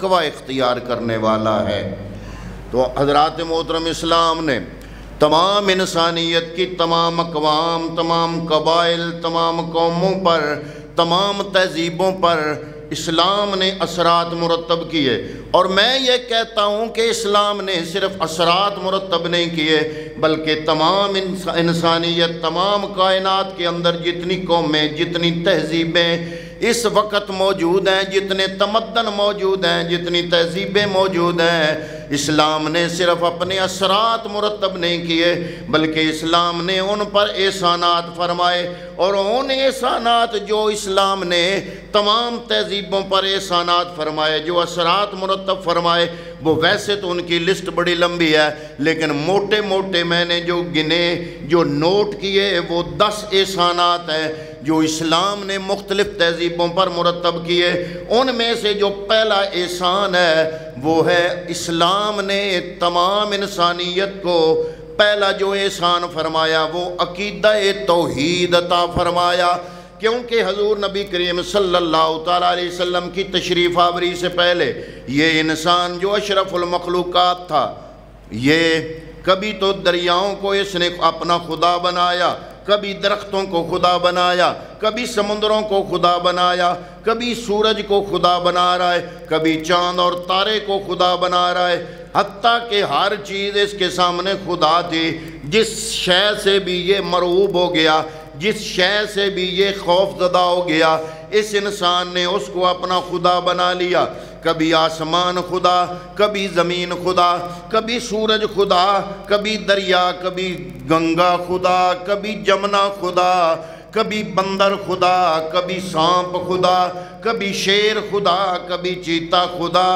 تقوی اختیار کرنے والا ہے۔ تو حضرات محترم، اسلام نے تمام انسانیت کی تمام اقوام، تمام قبائل، تمام قوموں پر، تمام تہذیبوں پر اسلام نے اثرات مرتب کیے۔ اور میں یہ کہتا ہوں کہ اسلام نے صرف اثرات مرتب نہیں کیے، بلکہ تمام انسانیت، تمام کائنات کے اندر جتنی قومیں، جتنی تہذیبیں اس وقت موجود ہیں، جتنے تمدن موجود ہیں، جتنی تہذیبیں موجود ہیں، اسلام نے صرف اپنے اثرات مرتب نہیں کیے، بلکہ اسلام نے ان پر احسانات فرمائے۔ اور ان احسانات جو اسلام نے تمام تہذیبوں پر احسانات فرمائے، جو اثرات مرتب فرمائے، وہ ویسے تو ان کی لسٹ بڑی لمبی ہے، لیکن موٹے موٹے میں نے جو گنے، جو نوٹ کیے، وہ 10 احسانات ہیں جو اسلام نے مختلف تہذیبوں پر مرتب کیے۔ ان میں سے جو پہلا احسان ہے وہ ہے اسلام نے تمام انسانیت کو پہلا جو احسان فرمایا وہ عقیدہ توحید عطا فرمایا، کیونکہ حضور نبی کریم صلی اللہ تعالیٰ علیہ وسلم کی تشریف آوری سے پہلے یہ انسان جو اشرف المخلوقات تھا، یہ کبھی تو دریاؤں کو اس نے اپنا خدا بنایا، کبھی درختوں کو خدا بنایا، کبھی سمندروں کو خدا بنایا، کبھی سورج کو خدا بنا رہا ہے، کبھی چاند اور تارے کو خدا بنا رہا ہے، حتیٰ کہ ہر چیز اس کے سامنے خدا تھی۔ جس شے سے بھی یہ مرعوب ہو گیا، جس شے سے بھی یہ خوف زدہ ہو گیا، اس انسان نے اس کو اپنا خدا بنا لیا۔ کبھی آسمان خدا، کبھی زمین خدا، کبھی سورج خدا، کبھی دریا، کبھی گنگا خدا، کبھی جمنا خدا، کبھی بندر خدا، کبھی سانپ خدا، کبھی شیر خدا، کبھی چیتا خدا۔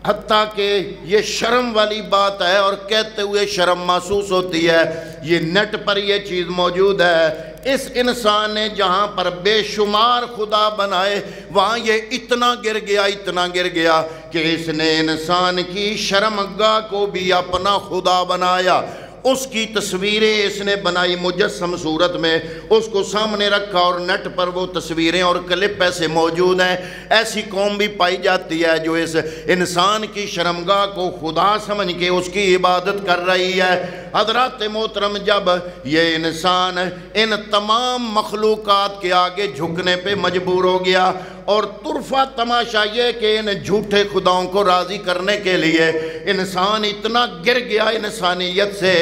حتیٰ کہ یہ شرم والی بات ہے اور کہتے ہوئے شرم محسوس ہوتی ہے، یہ نیٹ پر یہ چیز موجود ہے۔ اس انسان نے جہاں پر بے شمار خدا بنائے، وہاں یہ اتنا گر گیا کہ اس نے انسان کی شرمگاہ کو بھی اپنا خدا بنایا۔ اس کی تصویریں اس نے بنائی مجسم صورت میں، اس کو سامنے رکھا، اور نیٹ پر وہ تصویریں اور کلپ ایسے موجود ہیں۔ ایسی قوم بھی پائی جاتی ہے جو اس انسان کی شرمگاہ کو خدا سمجھ کے اس کی عبادت کر رہی ہے۔ حضرات محترم، جب یہ انسان ان تمام مخلوقات کے آگے جھکنے پہ مجبور ہو گیا، اور طرفہ تماشا یہ کہ ان جھوٹے خداؤں کو راضی کرنے کے لیے انسان اتنا گر گیا انسانیت سے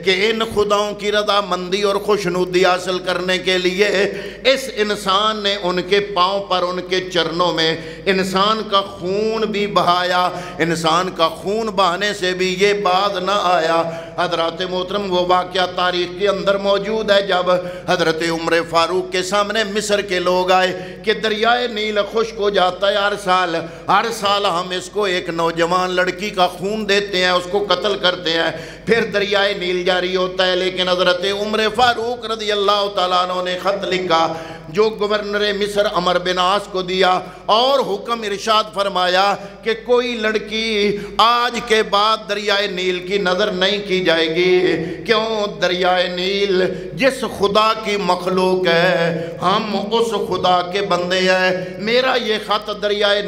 کہ ان خداؤں کی رضا مندی اور خوشنودی حاصل کرنے کے لیے اس انسان نے ان کے پاؤں پر، ان کے چرنوں میں انسان کا خون بھی بہایا۔ انسان کا خون بہانے سے بھی یہ بات نہ آیا۔ حضرات محترم، وہ واقعہ تاریخ کے اندر موجود ہے جب حضرت عمر فاروق کے سامنے مصر کے لوگ آئے کہ دریائے نیل خشک ہو جاتا ہے ہر سال ہم اس کو ایک نوجوان لڑکی کا خون دیتے ہیں، اس کو قتل کرتے ہیں، پھر دریائے نیل جاری ہوتا ہے۔ لیکن حضرت عمر فاروق رضی اللہ تعالیٰ عنہ نے خط لکھا جو گورنر مصر عمر بن عاص کو دیا، اور حکم ارشاد فرمایا کہ کوئی لڑکی آج کے بعد دریائے نیل کی نظر نہیں کی جائے گی۔ کیوں؟ دریائے نیل جس خدا کی مخلوق ہے، ہم اس خدا کے بندے ہیں۔ میرا یہ خط دریائے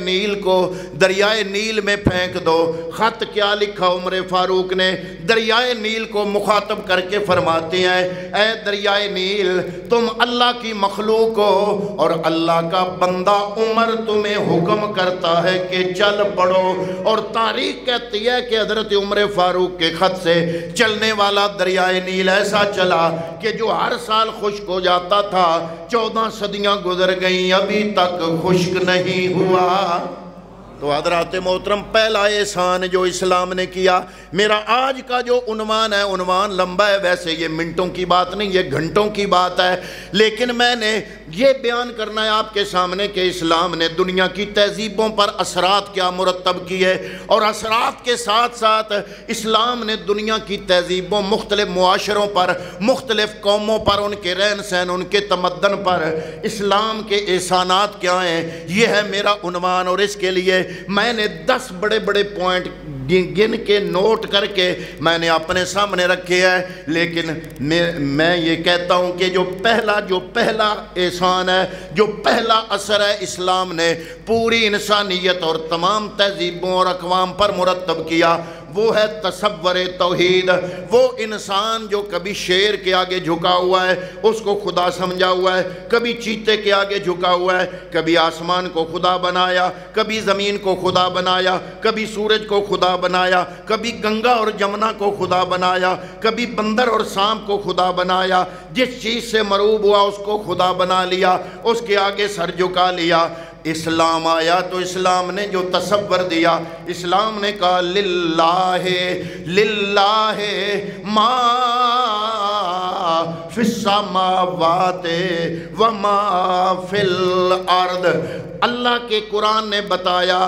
نیل میں پھینک دو۔ خط کیا لکھا عمر فاروق نے؟ دریائے نیل کو مخاطب کر کے فرماتے ہیں، اے دریائے نیل، تم اللہ کی مخلوق ہو اور اللہ کا بندہ عمر تمہیں حکم کرتا ہے کہ چل پڑو۔ اور تاریخ کہتی ہے کہ حضرت عمر فاروق کے خط سے چلنے والا دریائے نیل ایسا چلا کہ جو ہر سال خشک ہو جاتا تھا، 14 صدیاں گزر گئیں، ابھی تک خشک نہیں ہوا۔ تو حضرات محترم، پہلا احسان جو اسلام نے کیا، میرا آج کا جو عنوان ہے، عنوان لمبا ہے، ویسے یہ منٹوں کی بات نہیں، یہ گھنٹوں کی بات ہے، لیکن میں نے یہ بیان کرنا ہے آپ کے سامنے کہ اسلام نے دنیا کی تہذیبوں پر اثرات کیا مرتب کیے، اور اثرات کے ساتھ ساتھ اسلام نے دنیا کی تہذیبوں، مختلف معاشروں پر، مختلف قوموں پر، ان کے رہن سہن، ان کے تمدن پر اسلام کے احسانات کیا ہیں، یہ ہے میرا عنوان۔ اور اس کے لیے میں نے 10 بڑے بڑے پوائنٹ گن کے نوٹ کر کے میں نے اپنے سامنے رکھے ہیں، لیکن میں یہ کہتا ہوں کہ جو پہلا احسان ہے، جو پہلا اثر ہے اسلام نے پوری انسانیت اور تمام تہذیبوں اور اقوام پر مرتب کیا، وہ ہے تصور توحید۔ وہ انسان جو کبھی شیر کے آگے جھکا ہوا ہے اس کو خدا سمجھا ہوا ہے، کبھی چیتے کے آگے جھکا ہوا ہے، کبھی آسمان کو خدا بنایا، کبھی زمین کو خدا بنایا، کبھی سورج کو خدا بنایا، کبھی گنگا اور جمنا کو خدا بنایا، کبھی بندر اور سانپ کو خدا بنایا، جس چیز سے مرعوب ہوا اس کو خدا بنا لیا، اس کے آگے سر جھکا لیا۔ اسلام آیا تو اسلام نے جو تصور دیا، اسلام نے کہا للہ ما فی السماوات وما فی الارض۔ اللہ کے قرآن نے بتایا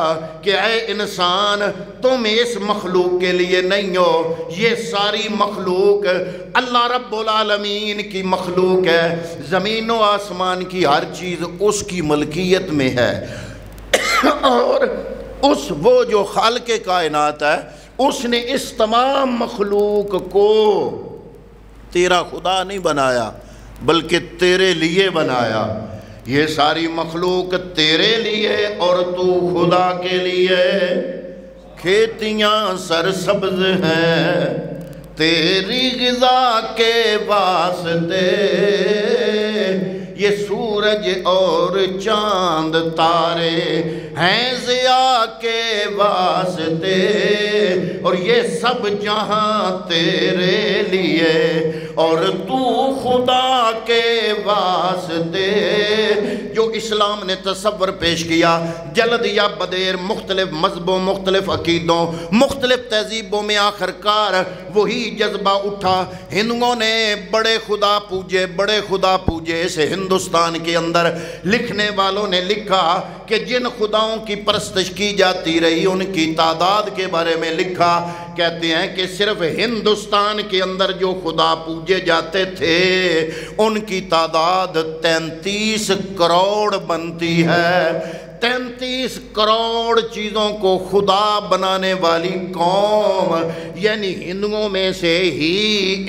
کہ اے انسان تم اس مخلوق کے لیے نہیں ہو، یہ ساری مخلوق اللہ رب العالمین کی مخلوق ہے، زمین و آسمان کی ہر چیز اس کی ملکیت میں ہے، اور وہ جو خالق کائنات ہے اس نے اس تمام مخلوق کو تیرا خدا نہیں بنایا بلکہ تیرے لیے بنایا۔ یہ ساری مخلوق تیرے لیے اور تو خدا کے لیے۔ کھیتیاں سرسبز ہیں تیری غذا کے واسطے، یہ سورج اور چاند تارے ہیں ضیاء کے واسطے، اور یہ سب جہاں تیرے لیے اور تو خدا کے واسطے۔ جو اسلام نے تصور پیش کیا جلد یا بدیر، مختلف مذہبوں، مختلف عقیدوں، مختلف تہذیبوں میں آخر کار وہی جذبہ اٹھا۔ ہندوؤں نے بڑے خدا پوجے سے ہندوستان کے اندر لکھنے والوں نے لکھا کہ جن خداؤں کی پرستش کی جاتی رہی ان کی تعداد کے بارے میں لکھا، کہتے ہیں کہ صرف ہندوستان کے اندر جو خدا پوجے جاتے تھے ان کی تعداد 33 کروڑ بنتی ہے۔ 33 کروڑ چیزوں کو خدا بنانے والی قوم، یعنی ہندوؤں میں سے ہی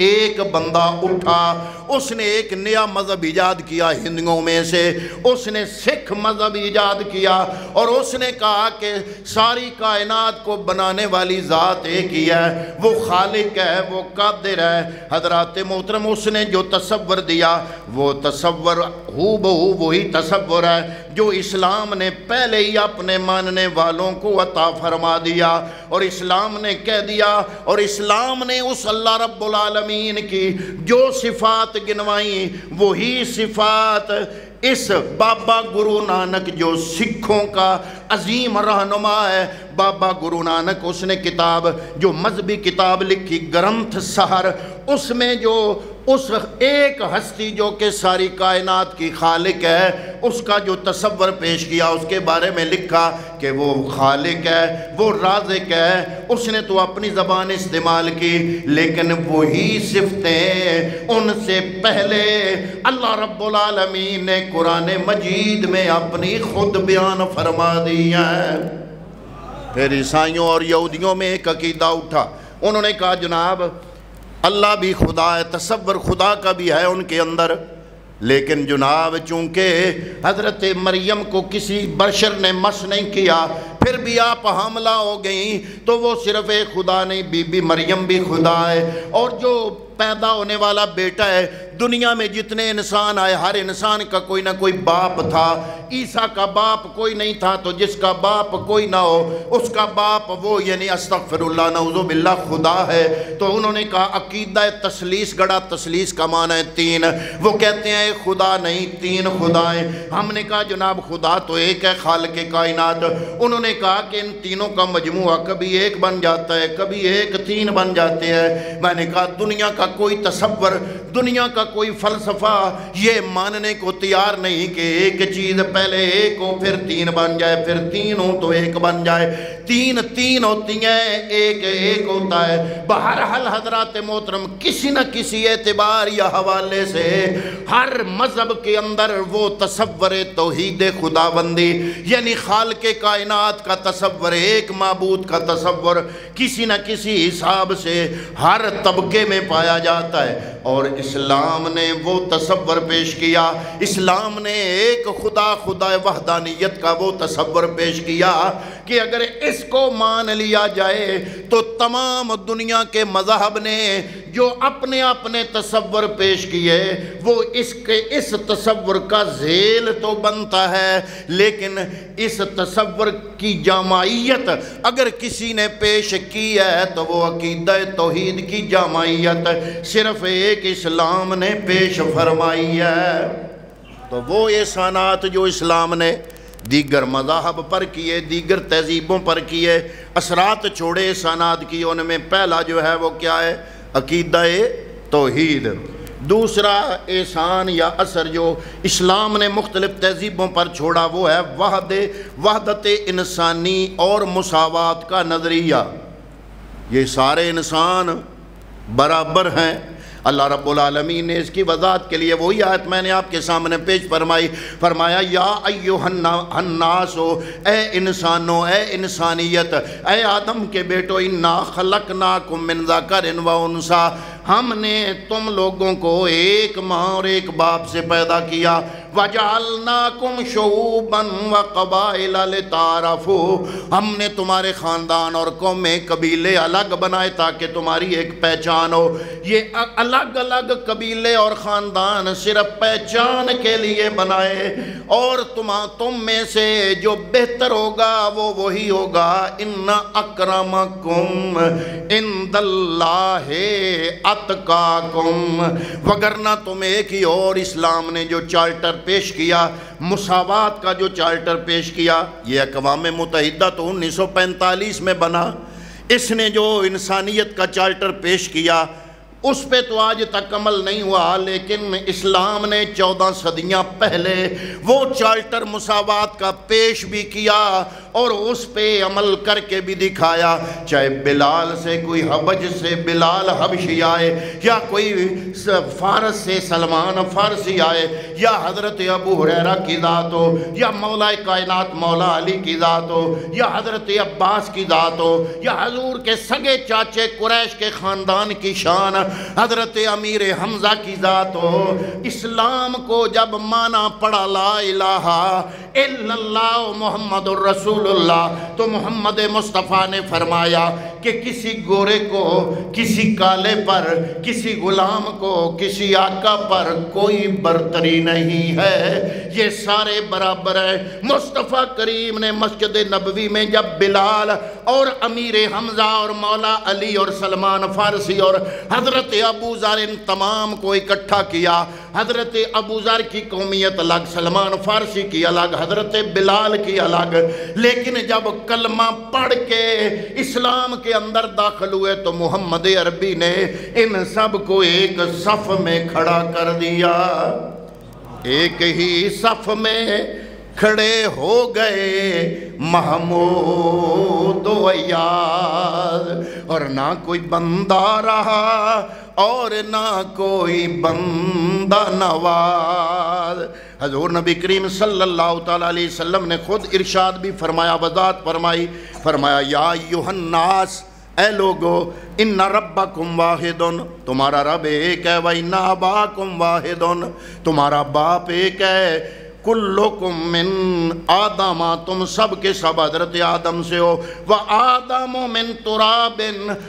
ایک بندہ اٹھا، اس نے ایک نیا مذہب ایجاد کیا ہندوؤں میں سے، اس نے سکھ مذہب ایجاد کیا، اور اس نے کہا کہ ساری کائنات کو بنانے والی ذات ایک ہی ہے، وہ خالق ہے، وہ قادر ہے۔ حضرات محترم، اس نے جو تصور دیا وہ تصور ہو بہو وہی تصور ہے جو اسلام نے پہلے ہی اپنے ماننے والوں کو عطا فرما دیا، اور اسلام نے کہہ دیا، اور اسلام نے اس اللہ رب العالمین کی جو صفات گنوائیں وہی صفات اس بابا گرو نانک جو سکھوں کا عظیم رہنما ہے، بابا گرو نانک، اس نے کتاب جو مذہبی کتاب لکھی گرنتھ سہر، اس میں جو اس ایک ہستی جو کہ ساری کائنات کی خالق ہے اس کا جو تصور پیش کیا، اس کے بارے میں لکھا کہ وہ خالق ہے، وہ رازق ہے۔ اس نے تو اپنی زبان استعمال کی، لیکن وہی صفتیں ان سے پہلے اللہ رب العالمین نے قرآن مجید میں اپنی خود بیان فرما دی ہے۔ پھر عیسائیوں اور یہودیوں میں ایک عقیدہ اٹھا، انہوں نے کہا جناب اللہ بھی خدا ہے، تصور خدا کا بھی ہے ان کے اندر، لیکن جناب چونکہ حضرت مریم کو کسی بشر نے مس نہیں کیا، پھر بھی آپ حاملہ ہو گئیں، تو وہ صرف ایک خدا نہیں، بی بی مریم بھی خدا ہے، اور جو پیدا ہونے والا بیٹا ہے، دنیا میں جتنے انسان آئے ہر انسان کا کوئی نہ کوئی باپ تھا، عیسیٰ کا باپ کوئی نہیں تھا، تو جس کا باپ کوئی نہ ہو اس کا باپ وہ یعنی استغفر اللہ نعوذ باللہ خدا ہے۔ تو انہوں نے کہا عقیدہ تثلیث گڑا، تثلیث کا معنی ہے تین، وہ کہتے ہیں ایک خدا نہیں تین خدائیں۔ ہم نے کہا جناب خدا تو ایک ہے خالق کائنات، انہوں نے کہا کہ ان تینوں کا مجموعہ کبھی ایک بن جاتا ہے، کبھی ایک تین بن جاتے ہیں۔ میں نے کہا دنیا کا کوئی تصور، دنیا کا کوئی فلسفہ یہ ماننے کو تیار نہیں کہ ایک چیز پہلے ایک ہو پھر تین بن جائے، پھر تین ہو تو ایک بن جائے۔ تین تین ہوتی ہیں، ایک ایک ہوتا ہے۔ بہرحال حضرات محترم کسی نہ کسی اعتبار یا حوالے سے ہر مذہب کے اندر وہ تصور توحید خداوندی یعنی خالق کائنات کا تصور، ایک معبود کا تصور کسی نہ کسی حساب سے ہر طبقے میں پایا جاتا ہے۔ اور اسلام نے وہ تصور پیش کیا، اسلام نے ایک خدا وحدانیت کا وہ تصور پیش کیا کہ اگر اس کو مان لیا جائے تو تمام دنیا کے مذہب نے جو اپنے اپنے تصور پیش کیے وہ اس تصور کا ذیل تو بنتا ہے، لیکن اس تصور کی جامعیت اگر کسی نے پیش کی ہے تو وہ عقیدہ توحید کی جامعیت صرف ایک اسلام نے پیش فرمائی ہے۔ تو وہ احسانات جو اسلام نے دیگر مذاہب پر کیے، دیگر تہذیبوں پر کیے، اثرات چھوڑے احسانات کی، ان میں پہلا جو ہے وہ کیا ہے؟ عقیدہ توحید۔ دوسرا احسان یا اثر جو اسلام نے مختلف تہذیبوں پر چھوڑا وہ ہے وحدت انسانی اور مساوات کا نظریہ۔ یہ سارے انسان برابر ہیں۔ اللہ رب العالمین نے اس کی وضاحت کے لیے وہی آیت میں نے آپ کے سامنے پیش فرمایا یا ایھا الناس، اے انسانوں، اے انسانیت، اے آدم کے بیٹو، انا خلقناکم من ذکر و انثی، ہم نے تم لوگوں کو ایک ماں اور ایک باپ سے پیدا کیا، وجعلناکم شعوبا وقبائل لتعارفوا، ہم نے تمہارے خاندان اور قومیں قبیلے الگ بنائے تاکہ تمہاری ایک پہچان ہو۔ یہ الگ الگ قبیلے اور خاندان صرف پہچان کے لیے بنائے، اور تم میں سے جو بہتر ہوگا وہ وہی ہوگا، ان اکرمکم عند اللہ اتقاکم، وگرنہ تم ایک ہی اور اسلام نے جو چارٹر پیش کیا، مساوات کا جو چارٹر پیش کیا، یہ اقوام متحدہ تو 1945 میں بنا، اس نے جو انسانیت کا چارٹر پیش کیا اس پہ تو آج تک عمل نہیں ہوا، لیکن اسلام نے 14 صدیاں پہلے وہ چارٹر مساوات کا پیش بھی کیا اور اس پہ عمل کر کے بھی دکھایا۔ چاہے بلال سے کوئی حبش سے بلال حبشی آئے، یا کوئی فارس سے سلمان فارسی آئے، یا حضرت ابو ہریرہ کی ذات ہو، یا مولا کائنات مولا علی کی ذات ہو، یا حضرت عباس کی ذات ہو، یا حضور کے سگے چاچے قریش کے خاندان کی شان حضرت امیر حمزہ کی ذات ہو، اسلام کو جب مانا پڑا لا الہ الا اللہ محمد الرسول اللہ، تو محمد مصطفیٰ نے فرمایا کہ کسی گورے کو، کسی کالے پر، کسی غلام کو، کسی آقا پر کوئی برتری نہیں ہے، یہ سارے برابر ہیں۔ مصطفیٰ کریم نے مسجد نبوی میں جب بلال اور امیر حمزہ اور مولا علی اور سلمان فارسی اور حضرت ابو ذر ان تمام کو اکٹھا کیا، حضرت ابو ذر کی قومیت الگ، سلمان فارسی کی الگ، حضرت بلال کی الگ، لیکن جب کلمہ پڑھ کے اسلام کے اندر داخل ہوئے تو محمد عربی نے ان سب کو ایک صف میں کھڑا کر دیا، ایک ہی صف میں کھڑے ہو گئے محمود و ایاز، اور نہ کوئی بندہ رہا اور نہ کوئی بندہ نواز۔ حضور نبی کریم صلی اللہ تعالیٰ علیہ وسلم نے خود ارشاد بھی فرمایا، وضاحت فرمایا یا ایھا الناس، اے لوگو، ان ربکم واحد، تمہارا رب ایک ہے، وَإِنَّ أَبَاكُمْ وَاحِدٌ، تمہارا باپ ایک ہے، کلکم من آدم، تم سب کے سب حضرت آدم سے ہو، وآدم من تراب،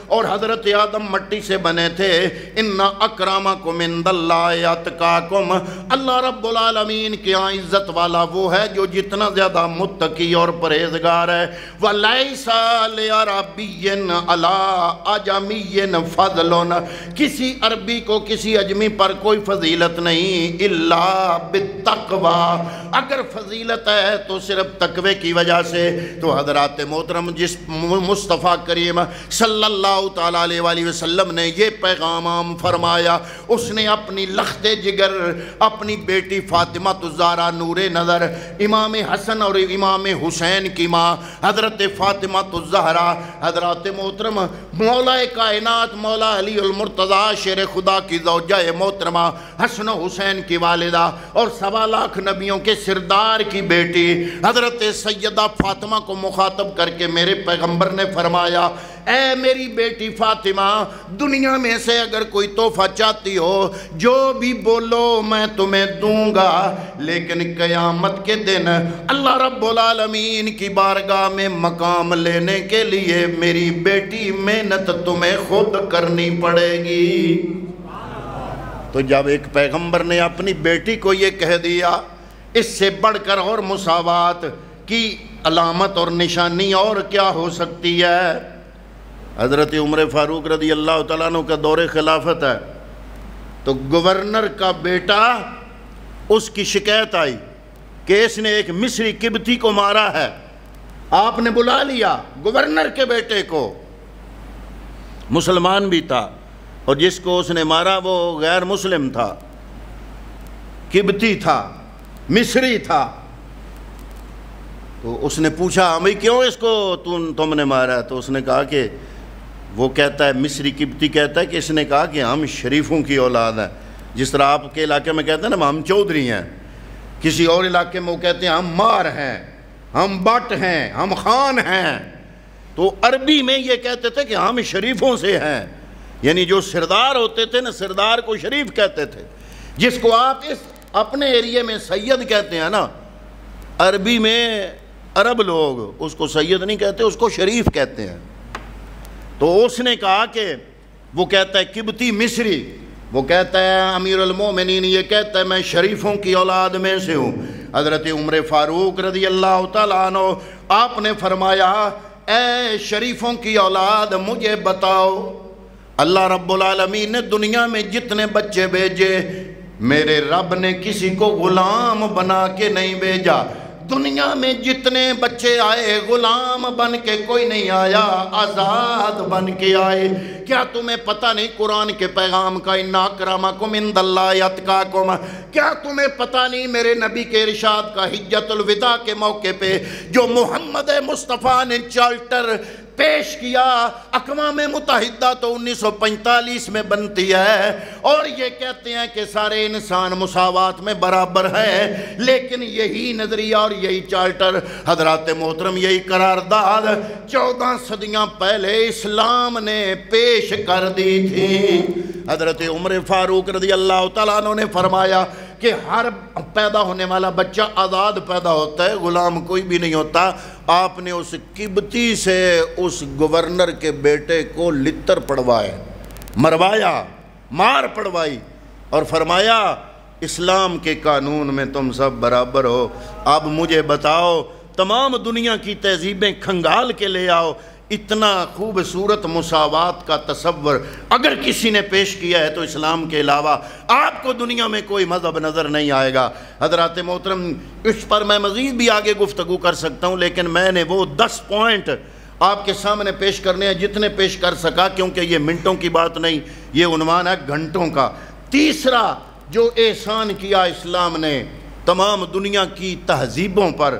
اور حضرت آدم مٹی سے بنے تھے، ان اکرمکم عند اللہ اتقاکم، اللہ رب العالمین کے ہاں عزت والا وہ ہے جو جتنا زیادہ متقی اور پرہیزگار ہے۔ وَلَيْسَ لِعَرَبِيٍّ عَلَىٰ أَجَمِيٍّ فَضْلٌ، کسی عربی کو کسی اجمی پر کوئی فضیلت نہیں، إِلَّا بِالتَّقْوَىٰ، اگر فضیلت ہے تو صرف تقوی کی وجہ سے۔ تو حضرات محترم، جس مصطفیٰ کریم صلی اللہ تعالیٰ علیہ وآلہ وسلم نے یہ پیغام عام فرمایا، اس نے اپنی لخت جگر اپنی بیٹی فاطمہ الزہرا نور نظر، امام حسن اور امام حسین کی ماں حضرت فاطمہ الزہرا، حضرات محترم مولا کائنات مولا علی المرتضیٰ شیر خدا کی زوجہ محترمہ حسن و حسین کی والدہ اور 1.25 لاکھ نبیوں کے سردار کی بیٹی حضرت سیدہ فاطمہ کو مخاطب کر کے میرے پیغمبر نے فرمایا، اے میری بیٹی فاطمہ، دنیا میں سے اگر کوئی تحفہ چاہتی ہو جو بھی بولو میں تمہیں دوں گا، لیکن قیامت کے دن اللہ رب العالمین کی بارگاہ میں مقام لینے کے لیے میری بیٹی محنت تمہیں خود کرنی پڑے گی۔ تو جب ایک پیغمبر نے اپنی بیٹی کو یہ کہہ دیا، اس سے بڑھ کر اور مساوات کی علامت اور نشانی اور کیا ہو سکتی ہے؟ حضرت عمر فاروق رضی اللہ تعالیٰ عنہ کا دور خلافت ہے، تو گورنر کا بیٹا، اس کی شکایت آئی کہ اس نے ایک مصری قبطی کو مارا ہے۔ آپ نے بلا لیا گورنر کے بیٹے کو، مسلمان بھی تھا، اور جس کو اس نے مارا وہ غیر مسلم تھا، قبطی تھا، مصری تھا۔ تو اس نے پوچھا، بھئی کیوں اس کو تم نے مارا؟ تو اس نے کہا کہ وہ کہتا ہے، مصری قبطی کہتا ہے کہ اس نے کہا کہ ہم شریفوں کی اولاد ہیں، جس طرح آپ کے علاقے میں کہتے ہیں نا ہم چودھری ہیں، کسی اور علاقے میں وہ کہتے ہیں ہم مار ہیں، ہم بٹ ہیں، ہم خان ہیں۔ تو عربی میں یہ کہتے تھے کہ ہم شریفوں سے ہیں، یعنی جو سردار ہوتے تھے نا، سردار کو شریف کہتے تھے۔ جس کو آپ اس اپنے ایریے میں سید کہتے ہیں نا، عربی میں عرب لوگ اس کو سید نہیں کہتے، اس کو شریف کہتے ہیں۔ تو اس نے کہا کہ وہ کہتا ہے قبطی مصری، وہ کہتا ہے امیر المومنین یہ کہتا ہے میں شریفوں کی اولاد میں سے ہوں۔ حضرت عمر فاروق رضی اللہ تعالیٰ عنہ آپ نے فرمایا، اے شریفوں کی اولاد مجھے بتاؤ، اللہ رب العالمین نے دنیا میں جتنے بچے بھیجے، میرے رب نے کسی کو غلام بنا کے نہیں بھیجا۔ دنیا میں جتنے بچے آئے غلام بن کے کوئی نہیں آیا، آزاد بن کے آئے۔ کیا تمہیں پتہ نہیں قرآن کے پیغام کا، ان اکرمکم عند اللہ اتقاکم؟ کیا تمہیں پتہ نہیں میرے نبی کے ارشاد کا حجۃ الوداع کے موقع پہ جو محمد مصطفیٰ نے چارٹر پیش کیا، اقوام متحدہ تو 1945 میں بنتی ہے اور یہ کہتے ہیں کہ سارے انسان مساوات میں برابر ہیں، لیکن یہی نظریہ اور یہی چارٹر حضرات محترم، یہی قرارداد 14 صدیاں پہلے اسلام نے پیش کر دی تھی۔ حضرت عمر فاروق رضی اللہ تعالیٰ عنہ نے فرمایا کہ ہر پیدا ہونے والا بچہ آزاد پیدا ہوتا ہے، غلام کوئی بھی نہیں ہوتا۔ آپ نے اس قبطی سے اس گورنر کے بیٹے کو لتر پڑھوائے، مروایا، مار پڑھوائی، اور فرمایا اسلام کے قانون میں تم سب برابر ہو۔ اب مجھے بتاؤ، تمام دنیا کی تہذیبیں کھنگال کے لے آؤ، اتنا خوبصورت مساوات کا تصور اگر کسی نے پیش کیا ہے تو اسلام کے علاوہ آپ کو دنیا میں کوئی مذہب نظر نہیں آئے گا۔ حضرات محترم، اس پر میں مزید بھی آگے گفتگو کر سکتا ہوں، لیکن میں نے وہ 10 پوائنٹ آپ کے سامنے پیش کرنے ہیں جتنے پیش کر سکا، کیونکہ یہ منٹوں کی بات نہیں، یہ عنوان ہے گھنٹوں کا۔ تیسرا جو احسان کیا اسلام نے تمام دنیا کی تہذیبوں پر،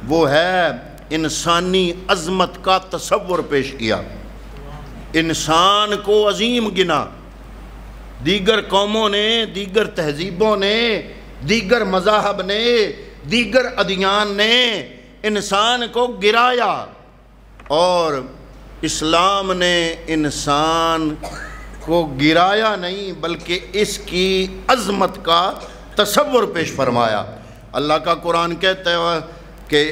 وہ ہے انسانی عظمت کا تصور پیش کیا، انسان کو عظیم گنا۔ دیگر قوموں نے، دیگر تہذیبوں نے، دیگر مذاہب نے، دیگر ادیان نے انسان کو گرایا، اور اسلام نے انسان کو گرایا نہیں بلکہ اس کی عظمت کا تصور پیش فرمایا۔ اللہ کا قرآن کہتا ہے کہ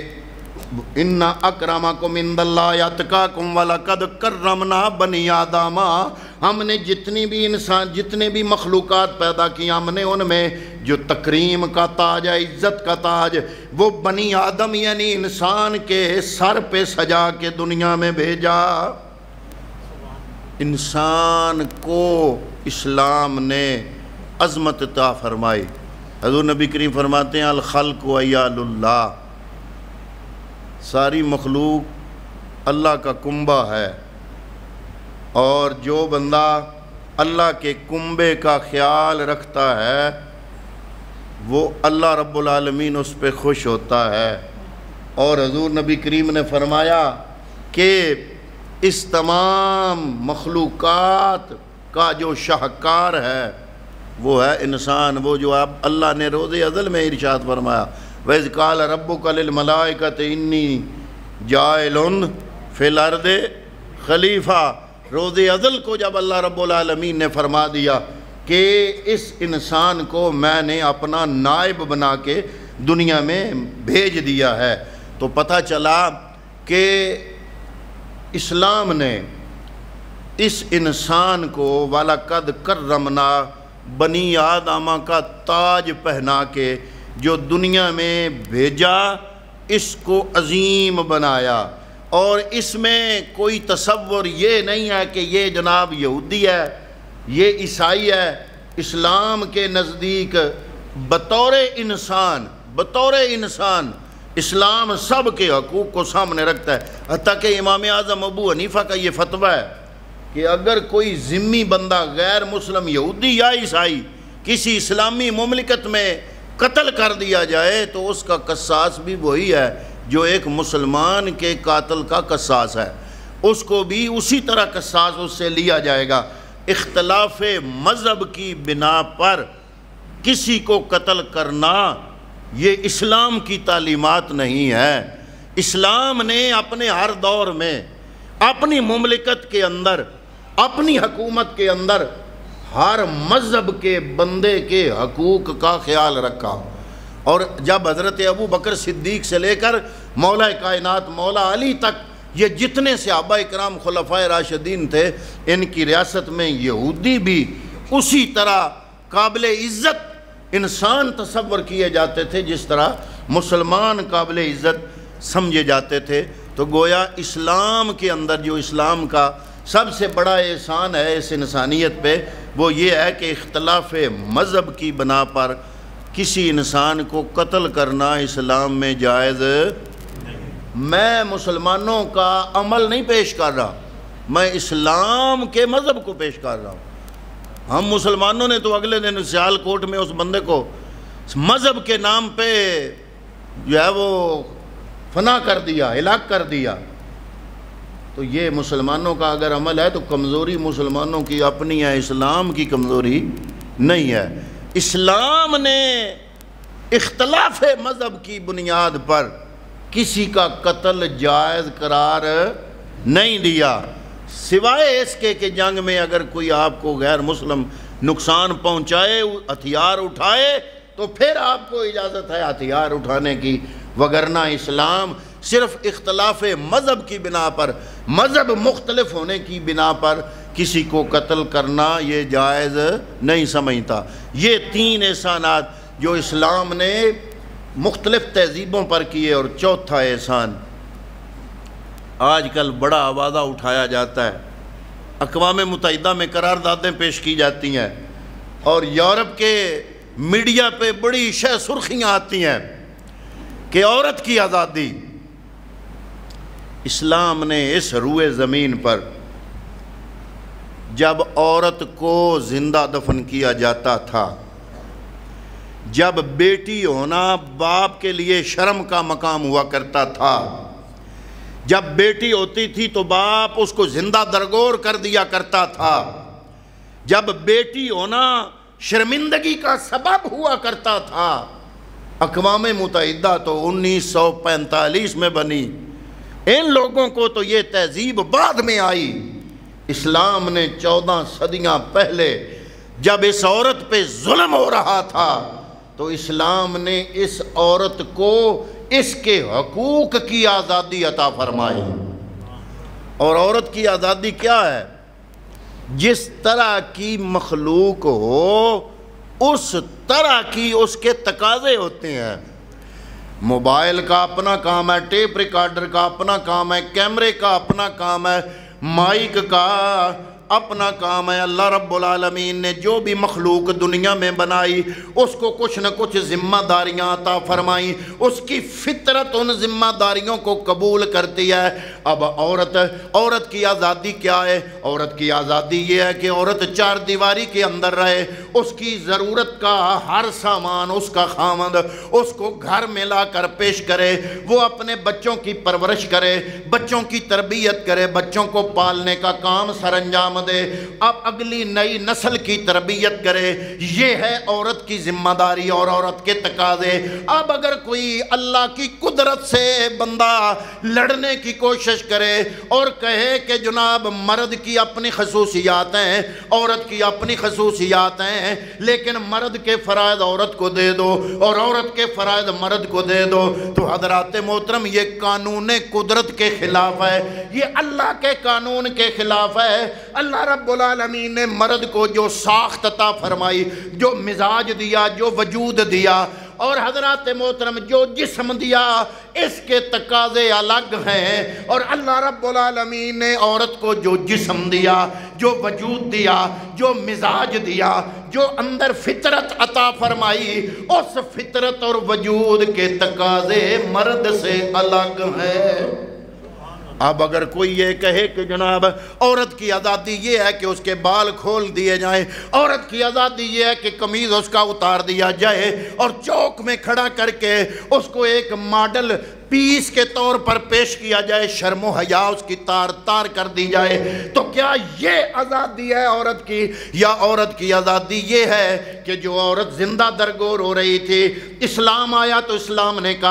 ان اکرمکم عند اللہ اتقاکم ولقد کرمنا بنی آدم، ہم نے جتنے بھی مخلوقات پیدا کی، ہم نے ان میں جو تکریم کا تاج ہے، عزت کا تاج، وہ بنی آدم یعنی انسان کے سر پہ سجا کے دنیا میں بھیجا۔ انسان کو اسلام نے عظمت عطا فرمائی۔ حضور نبی کریم فرماتے ہیں الخلق و عیال اللہ، ساری مخلوق اللہ کا کنبہ ہے، اور جو بندہ اللہ کے کنبے کا خیال رکھتا ہے وہ اللہ رب العالمین اس پہ خوش ہوتا ہے۔ اور حضور نبی کریم نے فرمایا کہ اس تمام مخلوقات کا جو شاہکار ہے وہ ہے انسان، وہ جو اب اللہ نے روز ازل میں ارشاد فرمایا وَإِذْ قَالَ رَبُّكَ لِلْمَلَائِكَةِ إِنِّي جَاعِلٌ فِي الْأَرْضِ خلیفہ، روز ازل کو جب اللہ رب العالمین نے فرما دیا کہ اس انسان کو میں نے اپنا نائب بنا کے دنیا میں بھیج دیا ہے، تو پتہ چلا کہ اسلام نے اس انسان کو وَلَقَدْ كَرَّمْنَا بنی آدمہ کا تاج پہنا کے جو دنیا میں بھیجا، اس کو عظیم بنایا، اور اس میں کوئی تصور یہ نہیں ہے کہ یہ جناب یہودی ہے، یہ عیسائی ہے۔ اسلام کے نزدیک بطور انسان اسلام سب کے حقوق کو سامنے رکھتا ہے، حتیٰ کہ امام اعظم ابو حنیفہ کا یہ فتویٰ ہے کہ اگر کوئی ذمی بندہ غیر مسلم یہودی یا عیسائی کسی اسلامی مملکت میں قتل کر دیا جائے تو اس کا قصاص بھی وہی ہے جو ایک مسلمان کے قاتل کا قصاص ہے، اس کو بھی اسی طرح قصاص اس سے لیا جائے گا۔ اختلاف مذہب کی بنا پر کسی کو قتل کرنا یہ اسلام کی تعلیمات نہیں ہے۔ اسلام نے اپنے ہر دور میں اپنی مملکت کے اندر، اپنی حکومت کے اندر ہر مذہب کے بندے کے حقوق کا خیال رکھا، اور جب حضرت ابو بکر صدیق سے لے کر مولا کائنات مولا علی تک یہ جتنے صحابہ کرام خلفائے راشدین تھے، ان کی ریاست میں یہودی بھی اسی طرح قابل عزت انسان تصور کیے جاتے تھے جس طرح مسلمان قابل عزت سمجھے جاتے تھے۔ تو گویا اسلام کے اندر جو اسلام کا سب سے بڑا احسان ہے اس انسانیت پہ، وہ یہ ہے کہ اختلاف مذہب کی بنا پر کسی انسان کو قتل کرنا اسلام میں جائز۔ میں مسلمانوں کا عمل نہیں پیش کر رہا، میں اسلام کے مذہب کو پیش کر رہا ہوں۔ ہم مسلمانوں نے تو اگلے دن سیال کوٹ میں اس بندے کو مذہب کے نام پہ جو ہے وہ فنا کر دیا، ہلاک کر دیا۔ تو یہ مسلمانوں کا اگر عمل ہے تو کمزوری مسلمانوں کی اپنی ہے، اسلام کی کمزوری نہیں ہے۔ اسلام نے اختلاف مذہب کی بنیاد پر کسی کا قتل جائز قرار نہیں دیا، سوائے اس کے کہ جنگ میں اگر کوئی آپ کو غیر مسلم نقصان پہنچائے، ہتھیار اٹھائے، تو پھر آپ کو اجازت ہے ہتھیار اٹھانے کی، وگرنہ اسلام صرف اختلاف مذہب کی بنا پر، مذہب مختلف ہونے کی بنا پر کسی کو قتل کرنا یہ جائز نہیں سمجھتا۔ یہ تین احسانات جو اسلام نے مختلف تہذیبوں پر کیے، اور چوتھا احسان آج کل بڑا آوازہ اٹھایا جاتا ہے، اقوام متحدہ میں قراردادیں پیش کی جاتی ہیں، اور یورپ کے میڈیا پہ بڑی شہ سرخیاں آتی ہیں کہ عورت کی آزادی۔ اسلام نے اس روئے زمین پر جب عورت کو زندہ دفن کیا جاتا تھا، جب بیٹی ہونا باپ کے لیے شرم کا مقام ہوا کرتا تھا، جب بیٹی ہوتی تھی تو باپ اس کو زندہ درگور کر دیا کرتا تھا، جب بیٹی ہونا شرمندگی کا سبب ہوا کرتا تھا۔ اقوام متحدہ تو 1945 میں بنی، ان لوگوں کو تو یہ تہذیب بعد میں آئی۔ اسلام نے 14 صدیاں پہلے جب اس عورت پہ ظلم ہو رہا تھا تو اسلام نے اس عورت کو اس کے حقوق کی آزادی عطا فرمائی۔ اور عورت کی آزادی کیا ہے؟ جس طرح کی مخلوق ہو اس طرح کی اس کے تقاضے ہوتے ہیں۔ موبائل کا اپنا کام ہے، ٹیپ ریکارڈر کا اپنا کام ہے، کیمرے کا اپنا کام ہے، مائک کا اپنا کام ہے۔ اللہ رب العالمین نے جو بھی مخلوق دنیا میں بنائی اس کو کچھ نہ کچھ ذمہ داریاں عطا فرمائیں، اس کی فطرت ان ذمہ داریوں کو قبول کرتی ہے۔ اب عورت کی آزادی کیا ہے؟ عورت کی آزادی یہ ہے کہ عورت چار دیواری کے اندر رہے، اس کی ضرورت کا ہر سامان اس کا خامند اس کو گھر میں لا کر پیش کرے، وہ اپنے بچوں کی پرورش کرے، بچوں کی تربیت کرے، بچوں کو پالنے کا کام سر انجام دے، اب اگلی نئی نسل کی تربیت کرے۔ یہ ہے عورت کی ذمہ داری اور عورت کے تقاضے۔ اب اگر کوئی اللہ کی قدرت سے بندہ لڑنے کی کوشش کرے اور کہے کہ جناب مرد کی اپنی خصوصیات ہیں، عورت کی اپنی خصوصیات ہیں، لیکن مرد کے فرائض عورت کو دے دو اور عورت کے فرائض مرد کو دے دو، تو حضرات محترم یہ قانون قدرت کے خلاف ہے، یہ اللہ کے قانون کے خلاف ہے۔ اللہ رب العالمین نے مرد کو جو ساخت عطا فرمائی، جو مزاج دیا، جو وجود دیا، اور حضرات محترم جو جسم دیا، اس کے تقاضے الگ ہیں۔ اور اللہ رب العالمین نے عورت کو جو جسم دیا، جو وجود دیا، جو مزاج دیا، جو اندر فطرت عطا فرمائی، اس فطرت اور وجود کے تقاضے مرد سے الگ ہیں۔ اب اگر کوئی یہ کہے کہ جناب عورت کی آزادی یہ ہے کہ اس کے بال کھول دیے جائیں، عورت کی آزادی یہ ہے کہ قمیض اس کا اتار دیا جائے اور چوک میں کھڑا کر کے اس کو ایک ماڈل پیس کے طور پر پیش کیا جائے، شرم و حیا اس کی تار تار کر دی جائے، تو کیا یہ آزادی ہے عورت کی؟ یا عورت کی آزادی یہ ہے کہ جو عورت زندہ درگور ہو رہی تھی، اسلام آیا تو اسلام نے کہا